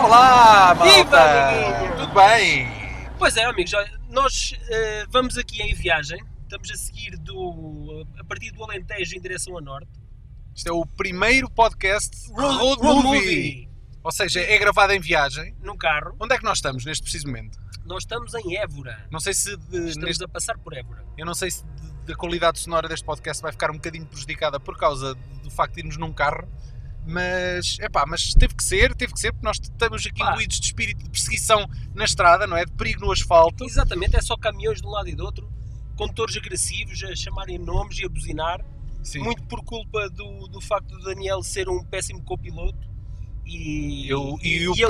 Olá, malta! Viva, amiguinho! Tudo bem? Pois é, amigos, nós vamos aqui em viagem. Estamos a seguir a partir do Alentejo em direção a norte. Isto é o primeiro podcast Road Movie. Movie. Ou seja, é gravado em viagem. Num carro. Onde é que nós estamos neste preciso momento? Nós estamos em Évora. Não sei se Estamos a passar por Évora. Eu não sei se a qualidade sonora deste podcast vai ficar um bocadinho prejudicada por causa do facto de irmos num carro. Mas teve que ser, porque nós estamos aqui imbuídos de espírito de perseguição na estrada, não é? De perigo no asfalto. Exatamente, é só caminhões de um lado e do outro, condutores agressivos a chamarem nomes e a buzinar. Sim. Muito por culpa do facto de Daniel ser um péssimo copiloto. E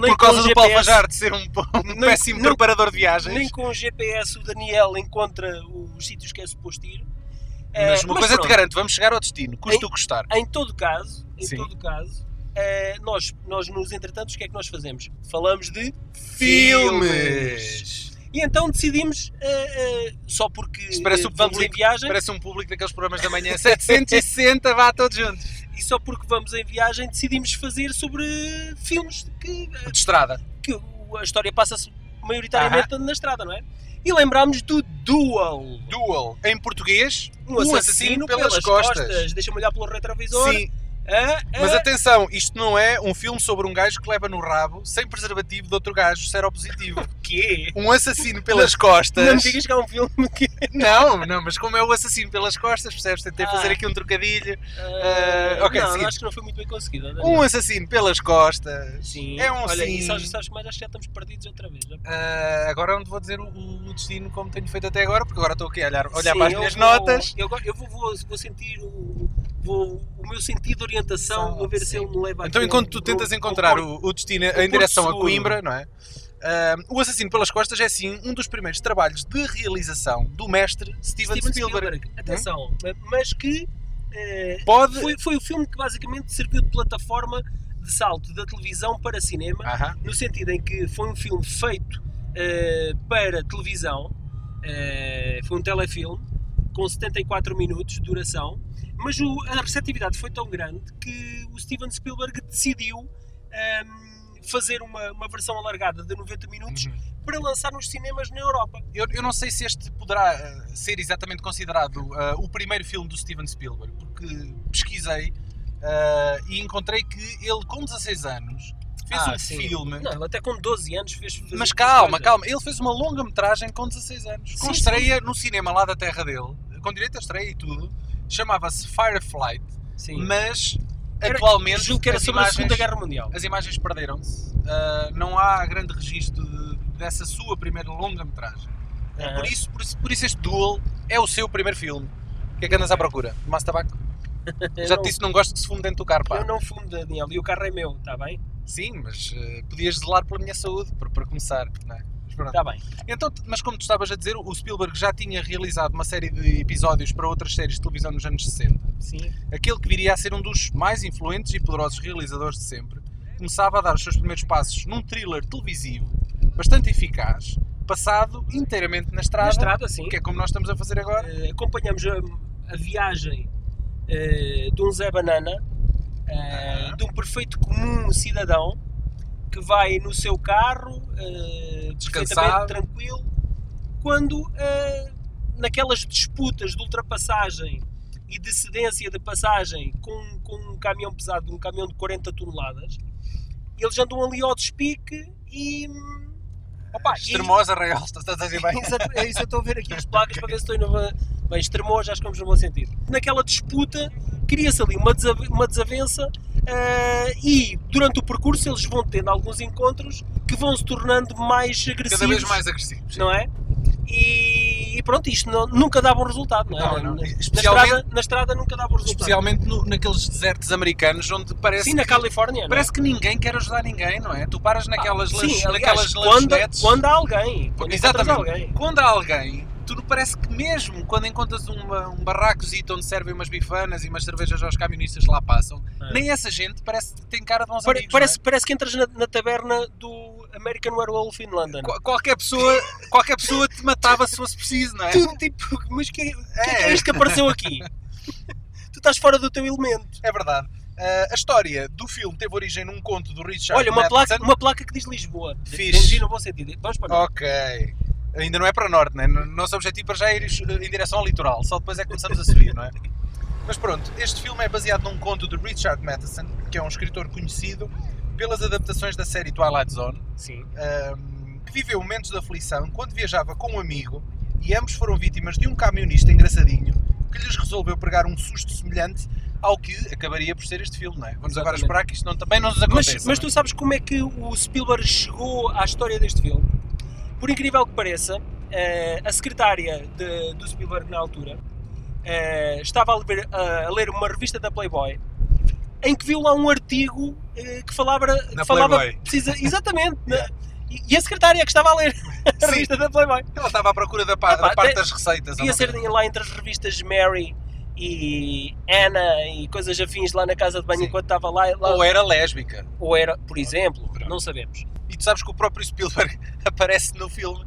por causa do Paulo Fajar de ser um péssimo preparador de viagens. Nem com o GPS o Daniel encontra os sítios que é suposto ir. Mas uma coisa te garanto, vamos chegar ao destino, custa o custar. Em todo caso, nós nos entretantos, o que é que nós fazemos? Falamos de filmes! E então decidimos, só porque vamos em viagem... Parece um público daqueles programas da manhã, 760, vá todos juntos. E só porque vamos em viagem decidimos fazer sobre filmes de estrada. Que a história passa-se maioritariamente na estrada, não é? E lembrámos do Duel. Duel. Em português, um assassino pelas costas. Deixa-me olhar pelo retrovisor. Sim. Mas atenção, isto não é um filme sobre um gajo que leva no rabo, sem preservativo, de outro gajo seropositivo. Que é? Um assassino pelas costas. Não me digas que é um filme que... Não, mas como é o assassino pelas costas, percebes? Tentei fazer aqui um trocadilho. Não, acho que não foi muito bem conseguido. Um assassino pelas costas. Sim. É um Olha, sim. E sabes que mais, acho que já estamos perdidos outra vez. Agora não te vou dizer o destino como tenho feito até agora, porque agora estou aqui a olhar para as minhas notas. Eu vou sentir o meu sentido de orientação, a ver se ele me leva então, enquanto tu tentas encontrar o destino em direção a Coimbra, não é? O Assassino pelas Costas é sim um dos primeiros trabalhos de realização do mestre Steven Spielberg. Atenção, mas que foi o filme que basicamente serviu de plataforma de salto da televisão para cinema, no sentido em que foi um filme feito para televisão, foi um telefilme com 74 minutos de duração, mas a receptividade foi tão grande que o Steven Spielberg decidiu fazer uma versão alargada de 90 minutos para lançar nos cinemas na Europa. Eu não sei se este poderá ser exatamente considerado o primeiro filme do Steven Spielberg, porque pesquisei e encontrei que ele com 16 anos fez filme. Não, ele até com 12 anos fez. Mas calma, ele fez uma longa-metragem com 16 anos, com estreia no cinema lá da terra dele, com direito a estreia e tudo. Chamava-se Fireflight, mas atualmente julgo que era sobre a Segunda Guerra Mundial. As imagens perderam-se. Não há grande registro dessa sua primeira longa-metragem. Por isso este Duel é o seu primeiro filme. O que é que andas à procura? Massa tabaco? Já te disse que não gosto que se fume dentro do carro, pá. Eu não fumo, Daniel, e o carro é meu, está bem? Sim, mas podias zelar pela minha saúde, para começar, não é? Está bem. Então, mas como tu estavas a dizer, o Spielberg já tinha realizado uma série de episódios para outras séries de televisão nos anos 60. Sim. Aquele que viria a ser um dos mais influentes e poderosos realizadores de sempre, começava a dar os seus primeiros passos num thriller televisivo bastante eficaz, passado inteiramente na estrada. Na estrada, sim. Que é como nós estamos a fazer agora. Acompanhamos a viagem de um Zé Banana, de um perfeito comum cidadão, que vai no seu carro, descansado, tranquilo, quando naquelas disputas de ultrapassagem e de cedência de passagem com um caminhão pesado, um caminhão de 40 toneladas, eles andam ali ao despique e... Extremosa, Arraial, estás a dizer bem? É isso, eu estou a ver aqui as placas para ver se estou indo bem, extremoso, acho que vamos no bom sentido. Naquela disputa, cria-se ali uma desavença e durante o percurso eles vão tendo alguns encontros que vão se tornando mais agressivos. Cada vez mais agressivos. Não é? E pronto, isto nunca dá bom resultado, não é? Não. Na estrada nunca dá bom resultado. Especialmente naqueles desertos americanos onde parece... Sim, na Califórnia. Parece que ninguém quer ajudar ninguém, não é? Tu paras naquelas lanchonetes... Quando há alguém. Exatamente. Quando há alguém, tu parece que mesmo quando encontras um barracozito onde servem umas bifanas e umas cervejas aos camionistas lá passam, nem essa gente parece que tem cara de bons amigos. Parece que entras na taberna do American Werewolf in London. Qualquer pessoa te matava se fosse preciso, não é? Tudo tipo, mas que é isto que apareceu aqui? Tu estás fora do teu elemento. É verdade. A história do filme teve origem num conto do Richard Matheson. Olha, uma placa que diz Lisboa. Fixe. No bom sentido. Vamos para norte. Ok. Ainda não é para norte, né? Nosso objetivo para já é ir em direção ao litoral. Só depois é que começamos a subir, não é? Mas pronto, este filme é baseado num conto de Richard Matheson, que é um escritor conhecido pelas adaptações da série Twilight Zone. Sim. Que viveu momentos de aflição quando viajava com um amigo e ambos foram vítimas de um camionista engraçadinho que lhes resolveu pregar um susto semelhante ao que acabaria por ser este filme, não é? Vamos agora esperar que isto também não nos aconteça. Mas tu sabes como é que o Spielberg chegou à história deste filme? Por incrível que pareça, a secretária do Spielberg na altura estava a ler uma revista da Playboy em que viu lá um artigo que falava exatamente, e a secretária que estava a ler a revista da Playboy. Ela estava à procura da parte das receitas. Ia ser lá entre as revistas Mary e Anna e coisas afins lá na casa de banho. Sim. Enquanto estava lá... Ou era lésbica. Ou era, por exemplo, não sabemos. E tu sabes que o próprio Spielberg aparece no filme.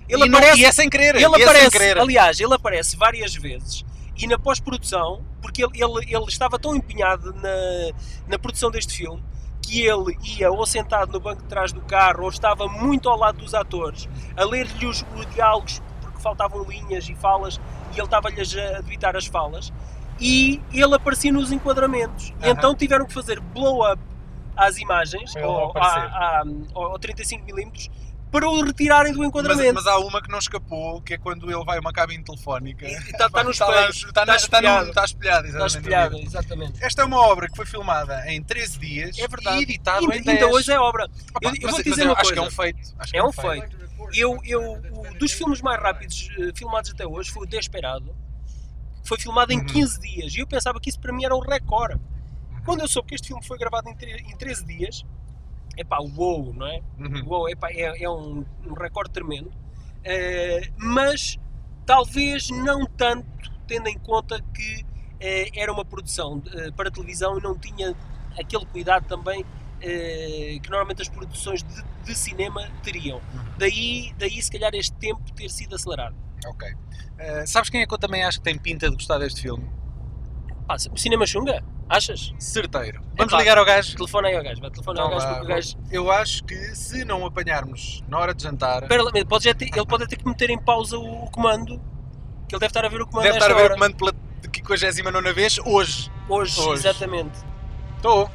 E é sem querer. Aliás, ele aparece várias vezes e na pós-produção, porque ele estava tão empenhado na produção deste filme que ele ia ou sentado no banco de trás do carro ou estava muito ao lado dos atores a ler-lhe os diálogos porque faltavam linhas e falas e ele estava-lhes a debitar as falas e ele aparecia nos enquadramentos. E então tiveram que fazer blow-up às imagens ao 35mm para o retirarem do enquadramento. Mas há uma que não escapou, que é quando ele vai a uma cabine telefónica. Está no espelho. Está espelhado, exatamente. Esta é uma obra que foi filmada em 13 dias e editado em 10. Ainda hoje é obra. Eu vou dizer uma coisa. Acho que é um feito. É um feito. Dos filmes mais rápidos filmados até hoje foi o Desperado. Foi filmado em 15 dias. E eu pensava que isso para mim era um recorde. Quando eu soube que este filme foi gravado em 13 dias... uou, não é? Uou, é um recorde tremendo, mas talvez não tanto, tendo em conta que era uma produção para televisão e não tinha aquele cuidado também que normalmente as produções de cinema teriam. Daí se calhar este tempo ter sido acelerado. Ok. Sabes quem é que eu também acho que tem pinta de gostar deste filme? Cinema Xunga? Achas? Certeiro. Vamos ligar ao gajo? Telefona aí ao gajo. Porque o gajo... Eu acho que se não o apanharmos na hora de jantar... Ele pode ter que meter em pausa o comando, que ele deve estar a ver o comando deve estar a ver o comando pela 59ª vez hoje. Hoje, exatamente. Estou.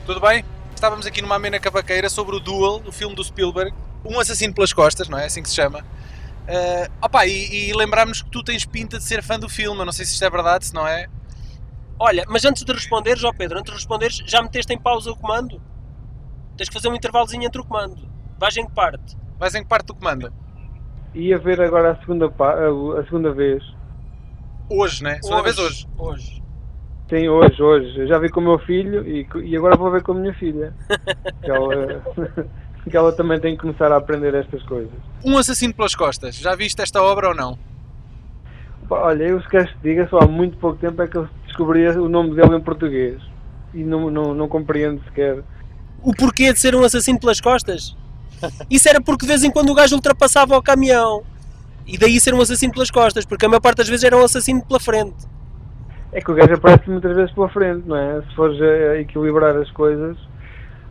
Tudo bem? Estávamos aqui numa amena cavaqueira sobre o Duel, o filme do Spielberg. Um assassino pelas costas, não é? Assim que se chama. E lembrámos que tu tens pinta de ser fã do filme. Eu não sei se isto é verdade, se não é... Olha, mas antes de responderes, Pedro, já meteste em pausa o comando? Tens que fazer um intervalozinho entre o comando. Vais em que parte? Vais em que parte do comando? Ia ver agora a segunda vez. Hoje, né? Segunda vez hoje. Hoje. Sim, hoje. Eu já vi com o meu filho e agora vou ver com a minha filha. Que ela também tem que começar a aprender estas coisas. Um assassino pelas costas. Já viste esta obra ou não? Olha, eu se queres te diga, só há muito pouco tempo é que eu descobri o nome dele em português e não compreendo sequer. O porquê de ser um assassino pelas costas? Isso era porque de vez em quando o gajo ultrapassava o caminhão e daí ser um assassino pelas costas, porque a maior parte das vezes era um assassino pela frente. É que o gajo aparece muitas vezes pela frente, não é? Se fores a equilibrar as coisas.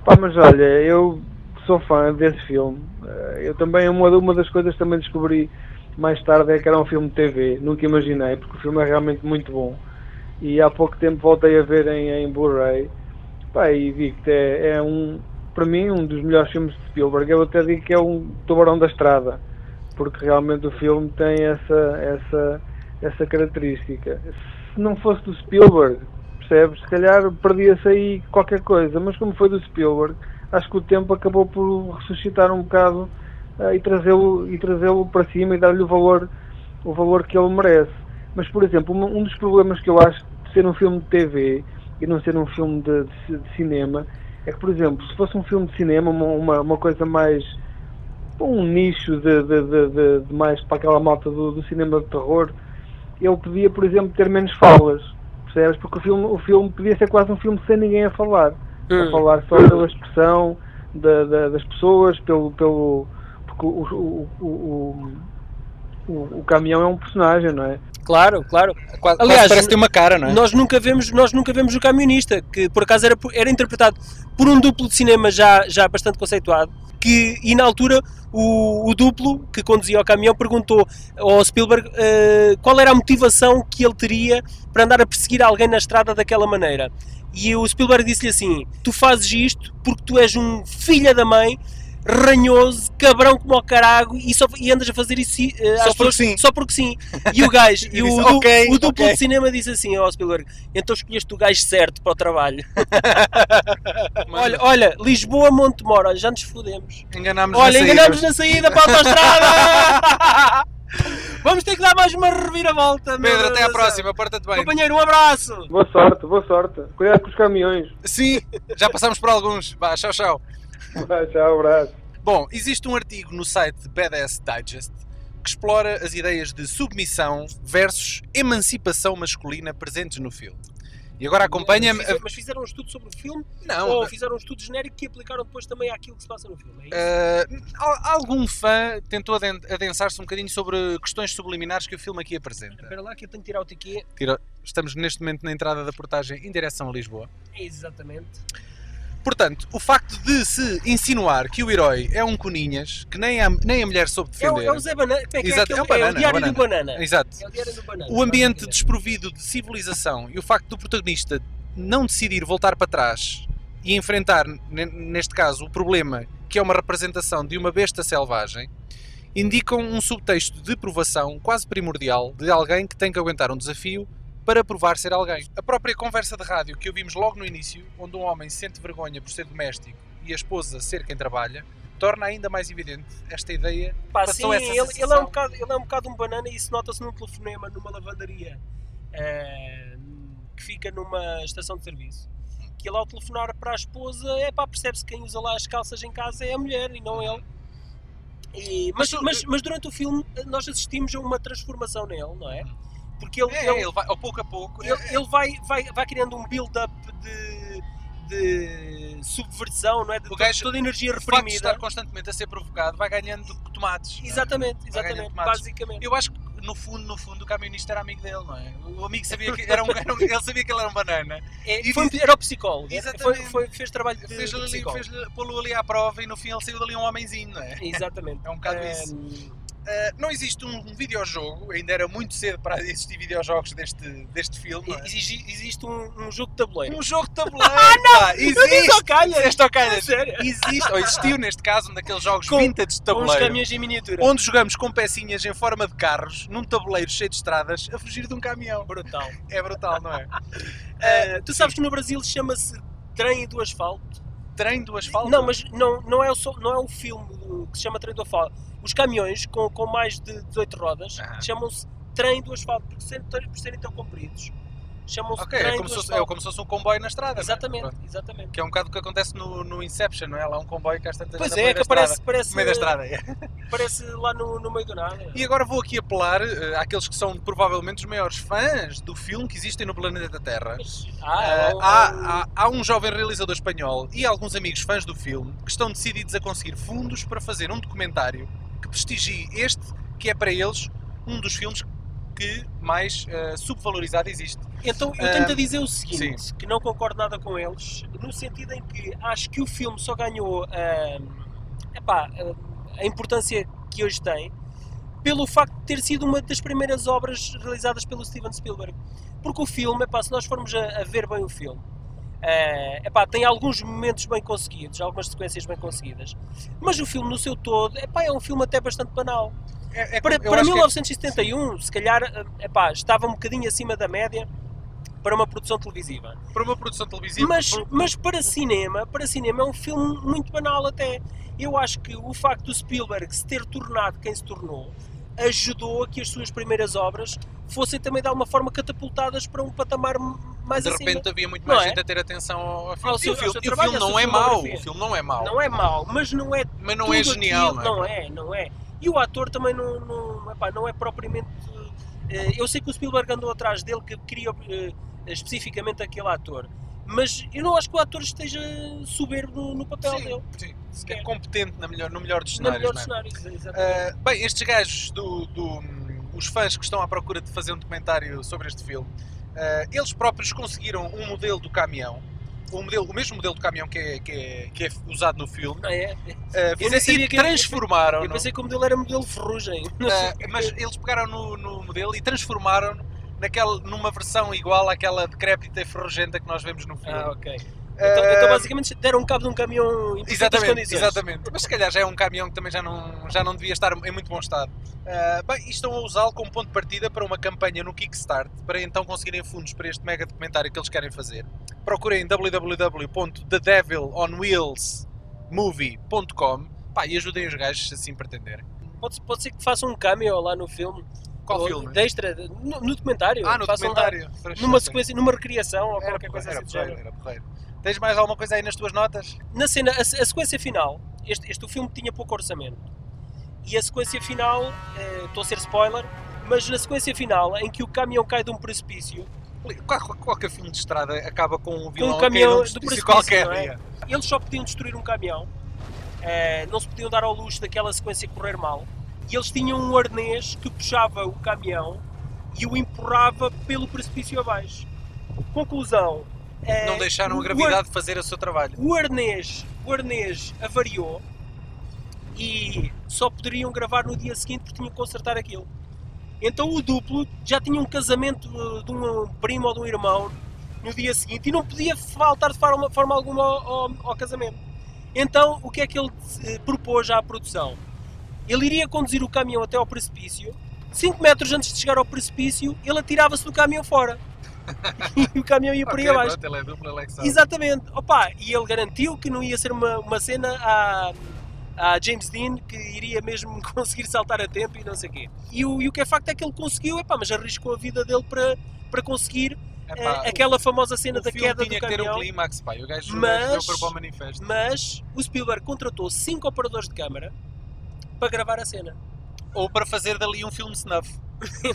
Mas olha, eu sou fã desse filme. Eu também, uma das coisas que também descobri mais tarde é que era um filme de TV, nunca imaginei, porque o filme é realmente muito bom. E há pouco tempo voltei a ver em Blu-ray, e vi que para mim, um dos melhores filmes de Spielberg. Eu até digo que é um Tubarão da Estrada, porque realmente o filme tem essa característica. Se não fosse do Spielberg, percebes, se calhar perdia-se aí qualquer coisa, mas como foi do Spielberg, acho que o tempo acabou por ressuscitar um bocado e trazê-lo para cima e dar-lhe o valor que ele merece. Mas, por exemplo, um dos problemas que eu acho de ser um filme de TV e não ser um filme de cinema é que, por exemplo, se fosse um filme de cinema, uma coisa mais... um nicho de mais para aquela malta do cinema de terror, ele podia, por exemplo, ter menos falas, percebes? Porque o filme podia ser quase um filme sem ninguém a falar. A falar só pela expressão das pessoas, porque o caminhão é um personagem, não é? Claro. Aliás, parece ter uma cara, não é? Nós nunca vemos o camionista, que por acaso era interpretado por um duplo de cinema já bastante conceituado, e na altura o duplo que conduzia o caminhão perguntou ao Spielberg qual era a motivação que ele teria para andar a perseguir alguém na estrada daquela maneira. E o Spielberg disse-lhe assim: tu fazes isto porque tu és um filho da mãe, ranhoso, cabrão como ao carago, e andas a fazer isso só porque sim. E o gajo, o duplo de cinema disse assim ao Spielberg: então escolheste o gajo certo para o trabalho. olha, Lisboa, Montemor, já nos fodemos. Enganámos na saída para a autostrada. Vamos ter que dar mais uma reviravolta. Pedro, até à próxima, porta-te bem. Companheiro, um abraço. Boa sorte. Cuidado com os caminhões. Sim, já passamos por alguns. Vá, tchau. Tchau, abraço. Bom, existe um artigo no site Badass Digest que explora as ideias de submissão versus emancipação masculina presentes no filme. E agora acompanha-me... Mas fizeram um estudo sobre o filme? Não. Ou fizeram um estudo genérico que aplicaram depois também àquilo que se passa no filme? Algum fã tentou adensar-se um bocadinho sobre questões subliminares que o filme aqui apresenta. Espera lá que eu tenho que tirar o ticket. Estamos neste momento na entrada da portagem em direção a Lisboa. Exatamente. Portanto, o facto de se insinuar que o herói é um coninhas, que nem a mulher soube defender... É o Zé Banana. Exato, é o Diário do Banana. Exato. É o Diário do Banana. O ambiente desprovido de civilização e o facto do protagonista não decidir voltar para trás e enfrentar, neste caso, o problema que é uma representação de uma besta selvagem, indicam um subtexto de provação quase primordial de alguém que tem que aguentar um desafio para provar ser alguém. A própria conversa de rádio que ouvimos logo no início, onde um homem sente vergonha por ser doméstico e a esposa ser quem trabalha, torna ainda mais evidente esta ideia. Sim, ele é um bocado um banana, e isso nota-se num telefonema numa lavandaria que fica numa estação de serviço. Que ele, ao telefonar para a esposa, percebe-se que quem usa lá as calças em casa é a mulher e não ele. Mas durante o filme nós assistimos a uma transformação nele, não é? Porque ele vai, ao pouco a pouco, ele vai criando um build-up de subversão, não é? De toda a energia reprimida. O facto de estar constantemente a ser provocado vai ganhando tomates. Exatamente, basicamente. Eu acho que no fundo o camionista era amigo dele, não é? O amigo sabia que ele sabia que ele era um banana. Era o psicólogo. Exatamente. Fez trabalho de psicólogo. Fez pô-lo ali à prova e no fim ele saiu dali um homenzinho, não é? Exatamente. É um bocado isso. Não existe um videojogo, ainda era muito cedo para existir videojogos deste filme. Não é? Existe um jogo de tabuleiro. Um jogo de tabuleiro! Existe, ou existiu neste caso, um daqueles jogos vintage de tabuleiro. Com os caminhões em miniatura. Onde jogamos com pecinhas em forma de carros, num tabuleiro cheio de estradas, a fugir de um caminhão. Brutal. É brutal, não é? Tu sabes que no Brasil chama-se Trem do Asfalto? Trem do Asfalto? Não, mas não é o filme que se chama Trem do Asfalto. Os caminhões com mais de 18 rodas chamam-se Trem do Asfalto, por serem tão compridos. Chamam-se Trem do Asfalto. É como se fosse um comboio na estrada. Exatamente, não é? exatamente. Que é um bocado o que acontece no Inception, não é? Lá um comboio que às tantas pois é, que parece no meio da estrada. Parece lá no meio do nada. E agora vou aqui apelar àqueles que são provavelmente os maiores fãs do filme que existem no planeta Terra. Há um jovem realizador espanhol e alguns amigos fãs do filme que estão decididos a conseguir fundos para fazer um documentário que prestigie este, que é para eles um dos filmes que mais subvalorizado existe. Então eu tento dizer o seguinte, que não concordo nada com eles, no sentido em que acho que o filme só ganhou a importância que hoje tem pelo facto de ter sido uma das primeiras obras realizadas pelo Steven Spielberg. Porque o filme, se nós formos a ver bem o filme, tem alguns momentos bem conseguidos, algumas sequências bem conseguidas, mas o filme no seu todo é um filme até bastante banal. Para 1971, se calhar estava um bocadinho acima da média para uma produção televisiva. Mas para cinema é um filme muito banal até. Eu acho que o facto do Spielberg se ter tornado quem se tornou ajudou a que as suas primeiras obras fossem também de alguma forma catapultadas para um patamar mais acima. De repente havia muito mais gente a ter atenção ao filme. O filme não é mau. Não é mau, mas não é genial. Não é. E o ator também não é propriamente... Eu sei que o Spielberg andou atrás dele, que queria especificamente aquele ator. Mas eu não acho que o ator esteja soberbo no papel dele. Sim. É competente no melhor dos cenários. Bem, estes gajos os fãs que estão à procura de fazer um documentário sobre este filme, eles próprios conseguiram um modelo do caminhão, o mesmo modelo do caminhão que é usado no filme, e transformaram. Eu pensei que o modelo era modelo ferrugem. Mas eles pegaram no modelo e transformaram numa versão igual àquela decrépita e ferrugenta que nós vemos no filme. Ok. Então basicamente deram cabo de um caminhão em perfeitas condições. Exatamente, mas se calhar já é um caminhão que também já não devia estar em muito bom estado. E estão a usá-lo como ponto de partida para uma campanha no Kickstart, para então conseguirem fundos para este mega documentário que eles querem fazer. Procurem www.thedevilonwheelsmovie.com e ajudem os gajos se assim pretenderem. Pode ser que façam um cameo lá no filme. Qual filme? Extra, no documentário. No documentário. Numa sequência, numa recriação ou qualquer coisa assim do género. Era porreiro. Tens mais alguma coisa aí nas tuas notas? Na cena, a sequência final, o filme tinha pouco orçamento. E a sequência final, estou a ser spoiler, mas na sequência final, em que o caminhão cai de um precipício... Qualquer filme de estrada acaba com um vilão com um caminhão do precipício qualquer. Não é? Eles só podiam destruir um caminhão, não se podiam dar ao luxo daquela sequência correr mal. E eles tinham um arnês que puxava o caminhão e o empurrava pelo precipício abaixo. Conclusão... não deixaram a gravidade fazer o seu trabalho. O arnês avariou e só poderiam gravar no dia seguinte porque tinham que consertar aquilo. Então o duplo já tinha um casamento de um primo ou de um irmão no dia seguinte e não podia faltar de forma alguma ao casamento. Então o que é que ele propôs à produção? Ele iria conduzir o caminhão até ao precipício, 5 metros antes de chegar ao precipício ele atirava-se do caminhão fora. E o caminhão ia por aí abaixo. Ele é duplo, ele é que sabe. Exatamente. E ele garantiu que não ia ser uma cena a James Dean, que iria mesmo conseguir saltar a tempo e não sei o quê. E o que é facto é que ele conseguiu, mas arriscou a vida dele para conseguir aquela famosa cena da queda do caminhão. Tinha que ter um clímax, o gajo deu para o manifesto. Mas o Spielberg contratou 5 operadores de câmara para gravar a cena. Ou para fazer dali um filme snuff.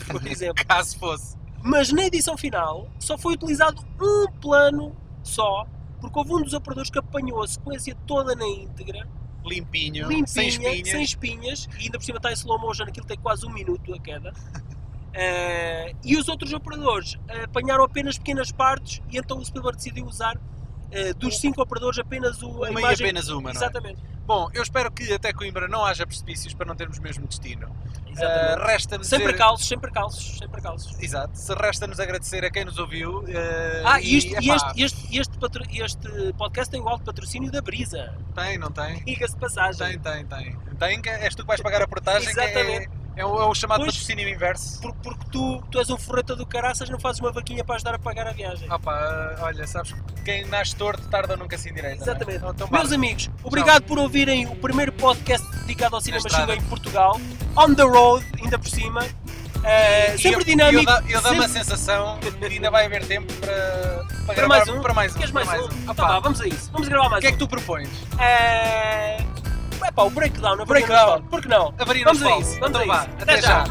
Por exemplo. Caso fosse. Mas na edição final só foi utilizado um plano só, porque houve um dos operadores que apanhou a sequência toda na íntegra, limpinho, sem espinhas, e ainda por cima está em slow motion, aquilo tem quase 1 minuto a queda. E os outros operadores apanharam apenas pequenas partes e então o Spielberg decidiu usar dos 5 operadores apenas a imagem. E apenas uma, exatamente. Não é? Bom, eu espero que até Coimbra não haja precipícios para não termos o mesmo destino. Resta-nos sempre calços. Exato. Resta-nos agradecer a quem nos ouviu. Este podcast tem o alto patrocínio da Brisa. Tem, não tem? Diga-se de passagem. Tem, que és tu que vais pagar a portagem. Exatamente. É o chamado patrocínio inverso. Porque tu és um forreta do caraças, não fazes uma vaquinha para ajudar a pagar a viagem. Olha, sabes, quem nasce torto tarda ou nunca se endireita. Exatamente. Não é? Então, meus amigos, obrigado por ouvirem o primeiro podcast dedicado ao cinema xinga em Portugal. On the road, ainda por cima. Sempre dinâmico. Eu dou-me a sensação que ainda vai haver tempo para gravar mais um. Para mais um. Queres mais um? Vamos a isso. Vamos gravar mais um. O que é que tu propões? O breakdown. Breakdown. Por que não? Vamos a isso. Até já.